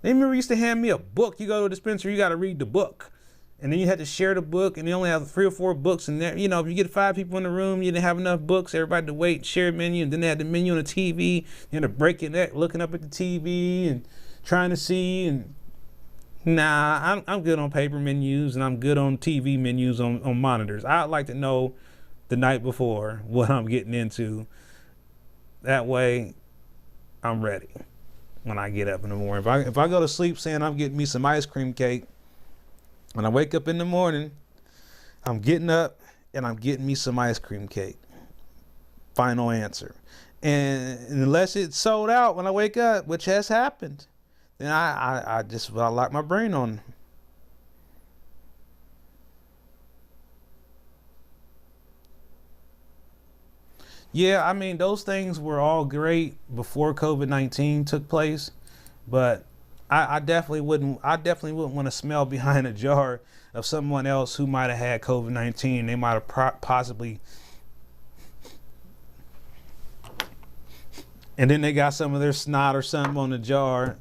They remember used to hand me a book. You go to a dispensary, you got to read the book. And then you had to share the book, and they only have 3 or 4 books in there. You know, if you get 5 people in the room, you didn't have enough books. Everybody had to wait, share a menu, and then they had the menu on the TV. You had to break your neck looking up at the TV and trying to see. And nah, I'm good on paper menus, and I'm good on TV menus on monitors. I'd like to know the night before what I'm getting into. That way, I'm ready when I get up in the morning. If I go to sleep saying I'm getting me some ice cream cake, when I wake up in the morning, I'm getting up and I'm getting me some ice cream cake. Final answer. And unless it's sold out when I wake up, which has happened, then I lock my brain on. Yeah, I mean, those things were all great before COVID-19 took place, but I definitely wouldn't want to smell behind a jar of someone else who might have had COVID-19. They might have possibly, and then they got some of their snot or something on the jar.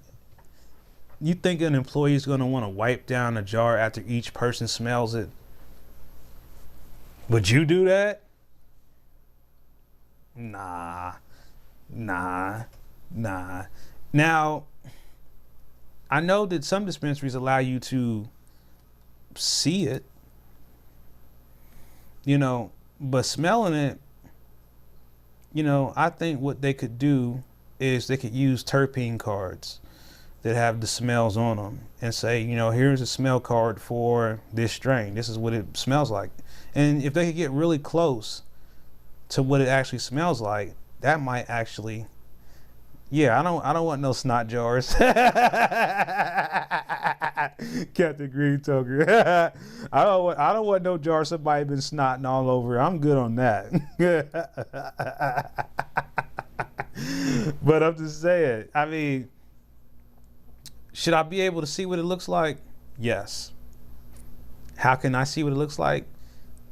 You think an employee is going to want to wipe down a jar after each person smells it? Would you do that? Nah. Now, I know that some dispensaries allow you to see it, you know, but smelling it, you know, I think what they could do is they could use terpene cards that have the smells on them and say, you know, here's a smell card for this strain. This is what it smells like. And if they could get really close to what it actually smells like, that might actually, yeah, I don't want no snot jars. Captain Green Toker. I don't want no jar somebody been snotting all over. I'm good on that. But I'm just saying, I mean, should I be able to see what it looks like? Yes. How can I see what it looks like?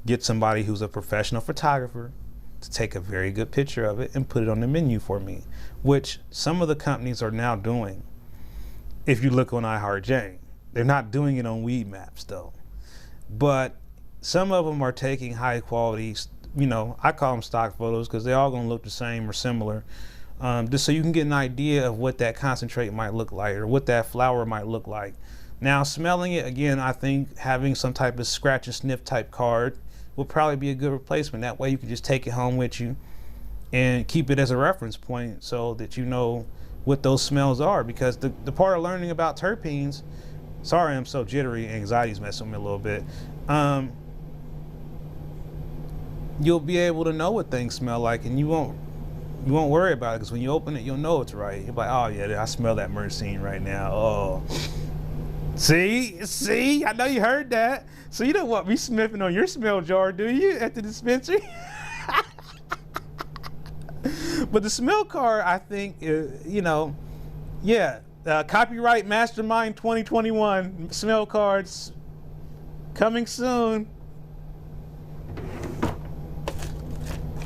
Get somebody who's a professional photographer to take a very good picture of it and put it on the menu for me, which some of the companies are now doing. If you look on iHeartJane, they're not doing it on weed maps though, but some of them are taking high quality, you know, I call them stock photos because they're all going to look the same or similar, just so you can get an idea of what that concentrate might look like or what that flower might look like. Now, smelling it, again, I think having some type of scratch and sniff type card will probably be a good replacement. That way you can just take it home with you and keep it as a reference point so that you know what those smells are. Because the part of learning about terpenes, sorry I'm so jittery, anxiety's messing with me a little bit, you'll be able to know what things smell like, and you won't worry about it, because when you open it, you'll know it's right. You'll be like, oh yeah, I smell that myrcene right now. Oh, see, I know you heard that. So you don't want me sniffing on your smell jar, do you, at the dispensary? But the smell card, I think, you know, yeah, copyright Mastermind 2021 smell cards coming soon.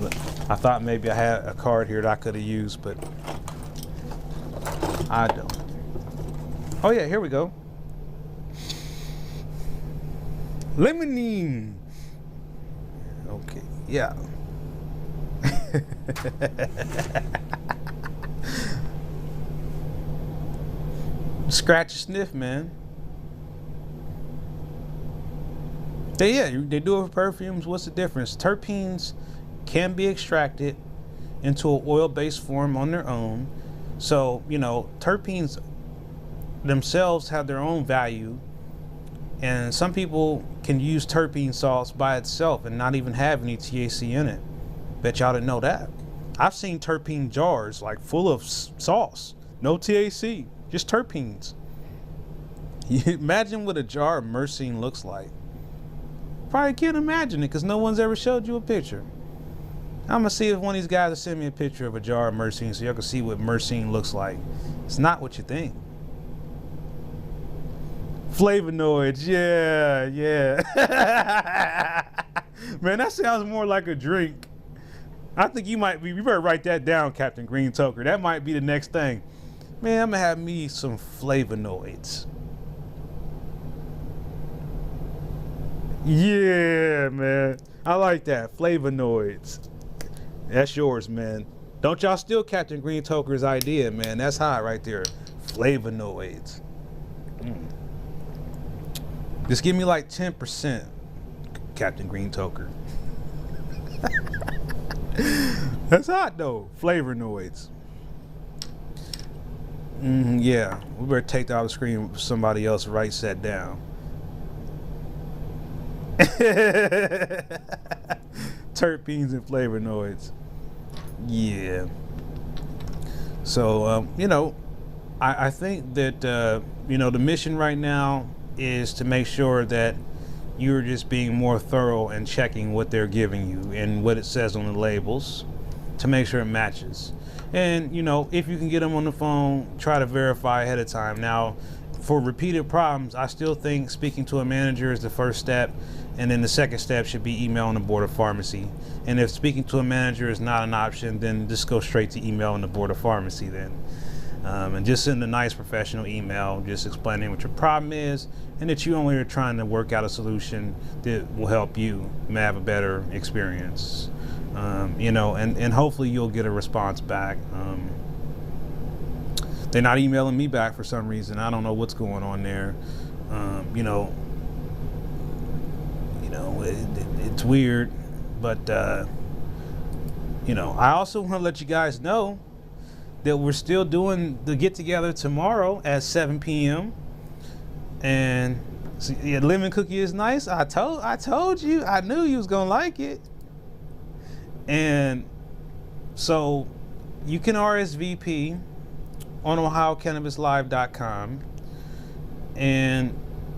Look, I thought maybe I had a card here that I could have used, but I don't. Oh yeah, here we go. Lemonine. Okay, yeah. Scratch and sniff, man. They do it for perfumes. What's the difference? Terpenes can be extracted into an oil-based form on their own. So, you know, terpenes themselves have their own value. And some people can use terpene salts by itself and not even have any THC in it. Bet y'all didn't know that. I've seen terpene jars like full of sauce, no THC, just terpenes. Imagine what a jar of myrcene looks like. Probably can't imagine it because no one's ever showed you a picture. I'm gonna see if one of these guys will send me a picture of a jar of myrcene so y'all can see what myrcene looks like. It's not what you think. Flavonoids, yeah. Man, that sounds more like a drink. I think you better write that down, Captain Green Toker. That might be the next thing. Man, I'm gonna have me some flavonoids. Yeah, man. I like that. Flavonoids. That's yours, man. Don't y'all steal Captain Green Toker's idea, man. That's hot right there. Flavonoids. Just give me like 10%, Captain Green Toker. That's hot though. Flavonoids. Yeah, we better take that off the screen. Somebody else writes that down. Terpenes and flavonoids. Yeah. So I think that the mission right now is to make sure that you're just being more thorough and checking what they're giving you and what it says on the labels to make sure it matches. And if you can get them on the phone, try to verify ahead of time. Now, for repeated problems, I still think speaking to a manager is the first step, and then the second step should be emailing the board of pharmacy. And if speaking to a manager is not an option, then just go straight to emailing the board of pharmacy then. And just send a nice professional email just explaining what your problem is and that you only are trying to work out a solution that will help you have a better experience. And hopefully you'll get a response back. They're not emailing me back for some reason. I don't know what's going on there. It's weird, but I also want to let you guys know that we're still doing the get together tomorrow at 7 p.m. And lemon cookie is nice. I told you. I knew you was gonna like it. And so you can RSVP on OhioCannabisLive.com,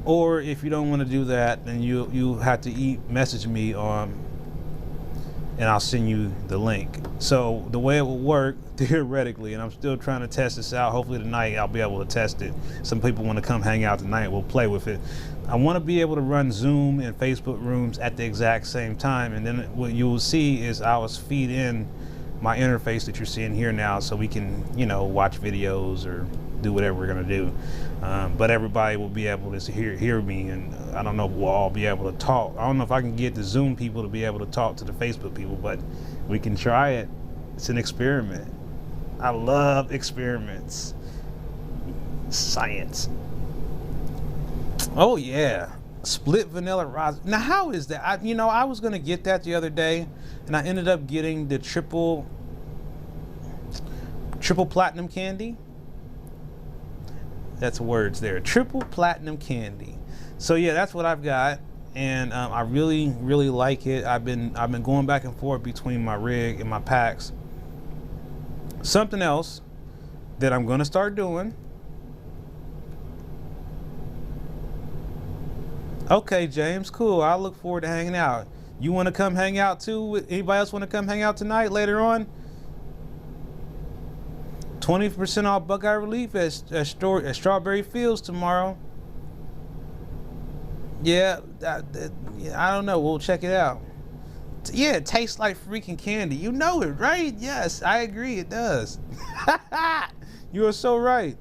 or if you don't want to do that, then you have to message me and I'll send you the link. So the way it will work theoretically, and I'm still trying to test this out. Hopefully tonight I'll be able to test it. Some people want to come hang out tonight. We'll play with it. I want to be able to run Zoom and Facebook rooms at the exact same time, and then what you will see is I will feed in my interface that you're seeing here now, so we can watch videos or do whatever we're gonna do. But everybody will be able to hear me, and I don't know if we'll all be able to talk. I don't know if I can get the Zoom people to be able to talk to the Facebook people, but we can try it. It's an experiment. I love experiments. Science. Oh yeah, split vanilla rosin. Now how is that? I was gonna get that the other day, and I ended up getting the triple platinum candy. That's words there. Triple platinum candy. So yeah, that's what I've got, and I really like it. I've been going back and forth between my rig and my packs. Something else that I'm gonna start doing. Okay, James, cool. I look forward to hanging out. You want to come hang out too? Anybody else want to come hang out tonight later on? 20% off Buckeye Relief at Strawberry Fields tomorrow. Yeah, I don't know. We'll check it out. Yeah, it tastes like freaking candy. You know it, right? Yes, I agree. It does. You are so right.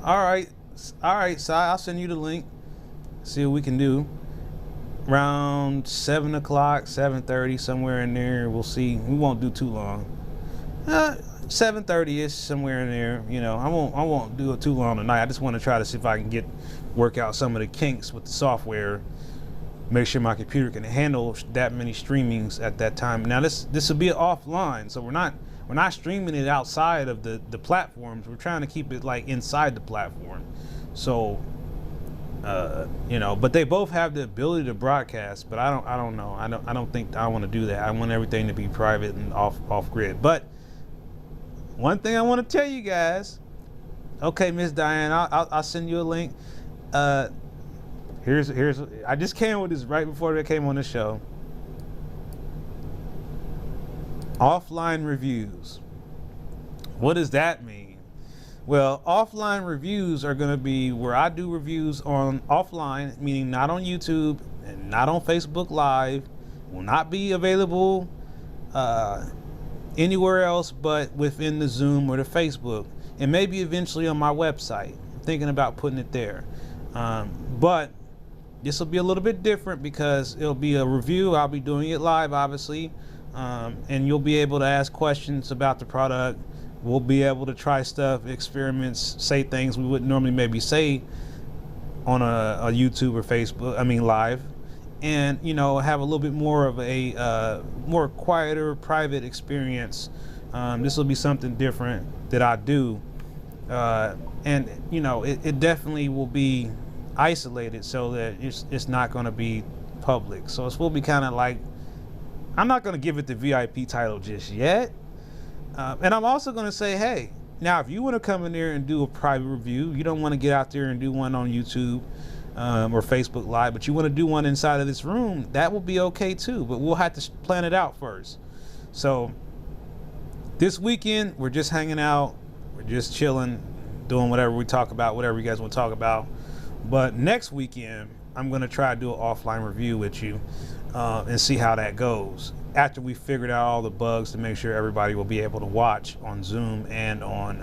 All right, so I'll send you the link. See what we can do. Around 7 o'clock, 7:30, somewhere in there. We'll see. We won't do too long. 7:30ish, somewhere in there. I won't do it too long tonight. I just want to try to see if I can work out some of the kinks with the software. Make sure my computer can handle that many streamings at that time. Now this will be offline, so we're not streaming it outside of the platforms. We're trying to keep it like inside the platform. So but they both have the ability to broadcast, but I don't know. I don't think I want to do that. I want everything to be private and off grid. But one thing I want to tell you guys. Okay, Miss Diane, I'll send you a link. Here's I just came with this right before they came on the show. Offline reviews. What does that mean? Well, offline reviews are going to be where I do reviews on offline, meaning not on YouTube and not on Facebook Live. Will not be available anywhere else but within the Zoom or the Facebook, and maybe eventually on my website. I'm thinking about putting it there. But this will be a little bit different because it'll be a review. I'll be doing it live, obviously. And you'll be able to ask questions about the product. We'll be able to try stuff, experiments, say things we wouldn't normally maybe say on a YouTube or Facebook, live. And, have a little bit more of a more quieter, private experience. This will be something different that I do. And, it definitely will be isolated so that it's not going to be public. So it's will be kind of like, I'm not going to give it the VIP title just yet. And I'm also going to say, hey, now if you want to come in there and do a private review, you don't want to get out there and do one on YouTube or Facebook Live, but you want to do one inside of this room, that will be okay too. But we'll have to plan it out first. So this weekend, we're just hanging out. We're just chilling, doing whatever we talk about, whatever you guys want to talk about. But next weekend, I'm going to try to do an offline review with you. And see how that goes after we figured out all the bugs to make sure everybody will be able to watch on Zoom and on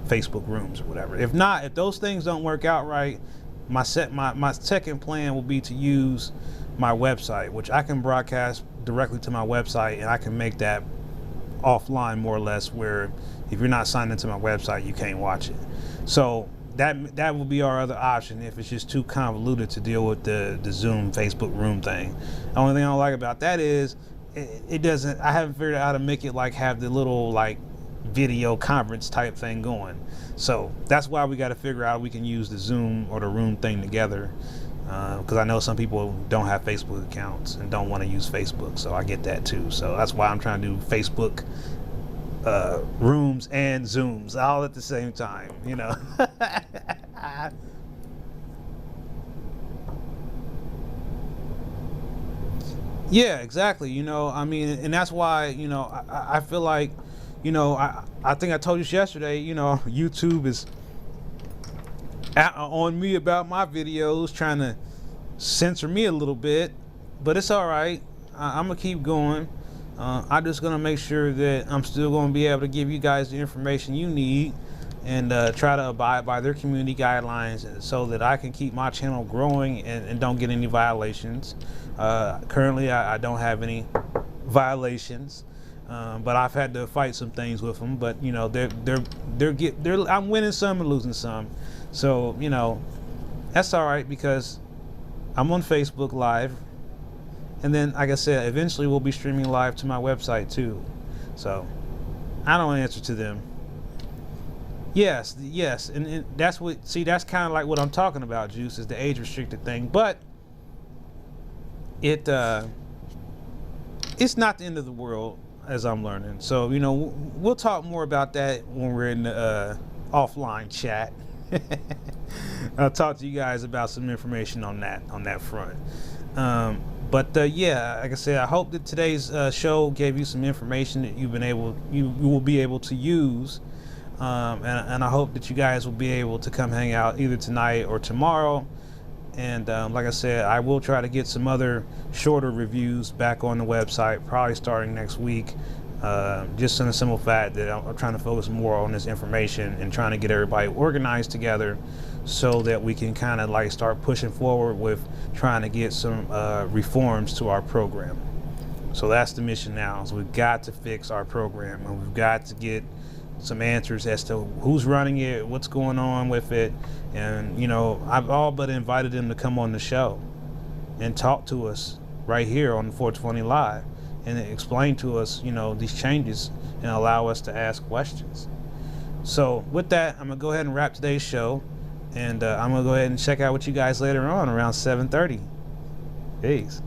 Facebook rooms or whatever. If not, if those things don't work out right, my second plan will be to use my website, which I can broadcast directly to my website, and I can make that offline more or less, where if you're not signed into my website, you can't watch it. So that will be our other option if it's just too convoluted to deal with the Zoom Facebook room thing. The only thing I don't like about that is it doesn't, I haven't figured out how to make it like have the little like video conference type thing going. So that's why we got to figure out we can use the Zoom or the room thing together, because I know some people don't have Facebook accounts and don't want to use Facebook, so I get that too. So that's why I'm trying to do Facebook rooms and Zooms all at the same time, Yeah, exactly. And that's why, I feel like, I think I told you yesterday, YouTube is on me about my videos, trying to censor me a little bit, but it's all right. I'm gonna keep going. I'm just going to make sure that I'm still going to be able to give you guys the information you need, and try to abide by their community guidelines so that I can keep my channel growing and don't get any violations. Currently, I don't have any violations, but I've had to fight some things with them. But I'm winning some and losing some, so that's all right because I'm on Facebook Live. And then, like I said, eventually we'll be streaming live to my website too. So I don't answer to them. Yes, and that's what. See, that's kind of like what I'm talking about, Juice, is the age restricted thing. But it's not the end of the world, as I'm learning. So we'll talk more about that when we're in the offline chat. I'll talk to you guys about some information on that front. But yeah, like I said, I hope that today's show gave you some information that you will be able to use, and I hope that you guys will be able to come hang out either tonight or tomorrow. And like I said, I will try to get some other shorter reviews back on the website, probably starting next week. Just in the simple fact that I'm trying to focus more on this information and trying to get everybody organized together, so that we can kind of like start pushing forward with trying to get some reforms to our program. So that's the mission now, is we've got to fix our program, and we've got to get some answers as to who's running it, what's going on with it. And I've all but invited them to come on the show and talk to us right here on 420 Live and explain to us these changes and allow us to ask questions. So with that, I'm gonna go ahead and wrap today's show. And I'm going to go ahead and check out with you guys later on around 7:30. Peace.